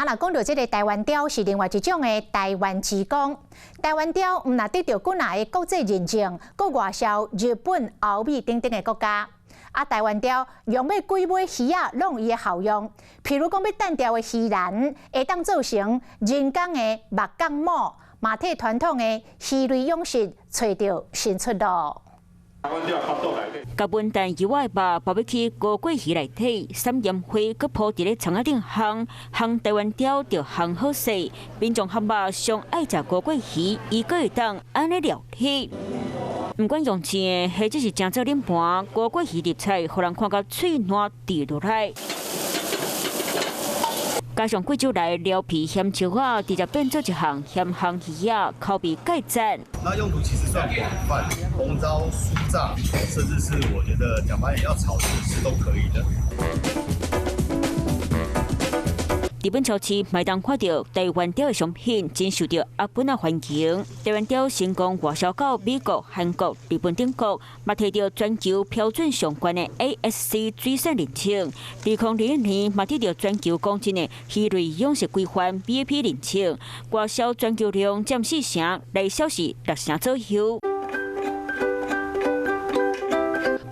咱若讲到这个台湾雕是另外一种的台湾之光。台湾雕毋但得到国内的国际认证，佮外销日本、欧美等等的国家。啊，台湾雕用要几尾鱼仔，拢有伊的效用。譬如讲要单雕的鱼篮，会当做成人工的目钢帽，马体传统的鱼类养殖，找到新出路。 甲文旦以外吧，包要去高贵鱼内底，三盐花佮铺伫咧床仔顶烘，烘台湾雕就烘好势。民众汉肉上爱食高贵鱼，伊个会当安尼料理。毋管用钱的，或者是正做冷盘，高贵鱼入菜，互人看到嘴烂滴落来。 加上贵州来料皮咸椒啊，直接变做一项咸香鱼啊，口味盖赞。那用途其实算广泛，红糟、酥炸，甚至是我觉得讲白点要炒吃都可以的。 日本超市麦当看到台湾雕的商品，真受到日本的欢迎。台湾雕成功外销到美国、韩国、日本等国，嘛摕到全球标准相关的 ASC 水产认证。2021年嘛得到全球公认的鱼类养殖规范 BAP 认证，外销全球量占4成，内销是6成左右。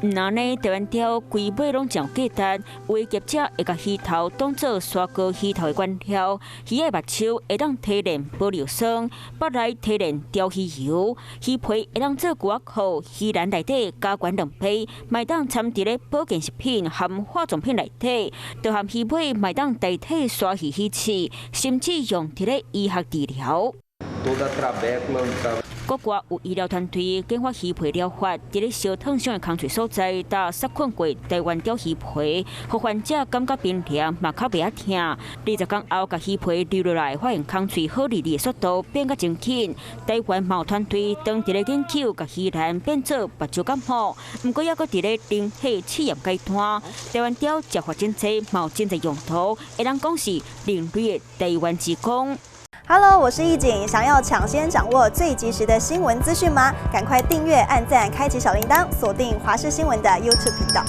那呢，台湾雕规尾拢真简单，有的业者会甲鱼头当做刷锅鱼头的管条，鱼的目睭会当提炼保留霜，腹内提炼雕鱼油，鱼皮会当做骨壳，鱼篮内底加管2倍，卖当掺伫咧保健食品含化妆品内底，就含鱼尾卖当代替刷鱼鱼刺，甚至用伫咧医学治疗。 国外有医疗团队研发鱼皮疗法，伫咧烧烫伤的空嘴所在，搭杀菌过台湾雕鱼皮，互患者感觉冰凉，嘛较袂遐痛。20天后，甲鱼皮流落来，发现空嘴好利的速度变甲真紧。台湾毛团队当伫咧研究，甲鱼篮变做目睭感冒，毋过抑阁伫咧人体试验阶段。台湾雕食法真济，有真济用途，会当讲是另类的台湾之光。 Hello， 我是易景，想要抢先掌握最及时的新闻资讯吗？赶快订阅、按赞、开启小铃铛，锁定华视新闻的 YouTube 频道。